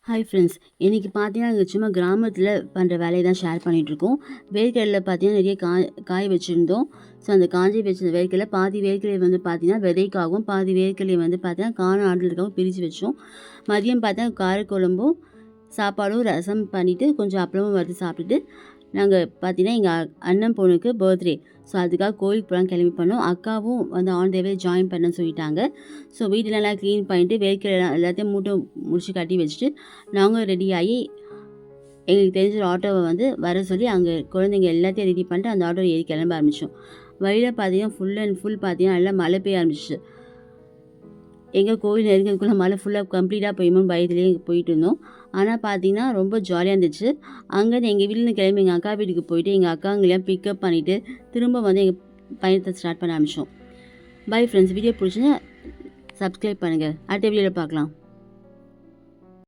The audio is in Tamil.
ஹாய் ஃப்ரெண்ட்ஸ், இன்றைக்கி பார்த்தீங்கன்னா நாங்கள் சும்மா கிராமத்தில் பண்ணுற வேலையை தான் ஷேர் பண்ணிகிட்ருக்கோம். வேர்க்கடலை பார்த்தீங்கன்னா நிறைய காய வச்சுருந்தோம். ஸோ அந்த காஞ்சி வச்ச வேர்க்கடலை பாதி வேர்க்கடலை வந்து பார்த்தீங்கன்னா விதைக்காகவும், பாதி வேர்க்கடலை வந்து பார்த்தீங்கன்னா காண ஆடுறதுக்காகவும் பிரித்து வச்சோம். மதியம் பார்த்தா காரக்குழம்பும் சாப்பாடும் ரசம் பண்ணிவிட்டு கொஞ்சம் அப்பளமும் வறுத்து சாப்பிட்டுட்டு நாங்கள் பார்த்தீங்கன்னா எங்கள் அண்ணன் பொண்ணுக்கு பர்த்டே. ஸோ அதுக்காக கோயிலுக்கு போகலாம் கிளம்பி பண்ணோம். அக்காவும் வந்து ஆன் த வே ஜாயின் பண்ண சொல்லிட்டாங்க. ஸோ வீட்டிலலாம் க்ளீன் பண்ணிட்டு வேர்க்கடலை எல்லாத்தையும் மூட்டை முடிச்சு கட்டி வச்சுட்டு நாங்கள் ரெடி ஆகி எங்களுக்கு தெரிஞ்ச ஒரு ஆட்டோவை வந்து வர சொல்லி அங்கே குழந்தைங்க எல்லாத்தையும் ரெடி பண்ணிட்டு அந்த ஆட்டோ ஏறி கிளம்ப ஆரம்பித்தோம். வழியில் பார்த்தீங்கன்னா ஃபுல் அண்ட் ஃபுல் பார்த்தீங்கன்னா நல்லா மழை பெய்ய ஆரம்பிச்சிச்சு. எங்கள் கோவில் நெருங்கிறதுக்குள்ளே மழை ஃபுல்லாக கம்ப்ளீட்டாக பெய்யுமோன்னு பயத்துலேயே போயிட்டு இருந்தோம். ஆனால் பார்த்தீங்கன்னா ரொம்ப ஜாலியாக இருந்துச்சு. அங்கேருந்து எங்கள் வீட்டிலேருந்து கிளம்பி எங்கள் அக்கா வீட்டுக்கு போயிட்டு எங்கள் அக்காங்களையும் பிக்கப் பண்ணிவிட்டு திரும்ப வந்து எங்கள் பயணத்தை ஸ்டார்ட் பண்ண ஆரம்பித்தோம். பை ஃப்ரெண்ட்ஸ், வீடியோ பிடிச்சின்னா சப்ஸ்கிரைப் பண்ணுங்கள். அடுத்த வீடியோவில் பார்க்கலாம்.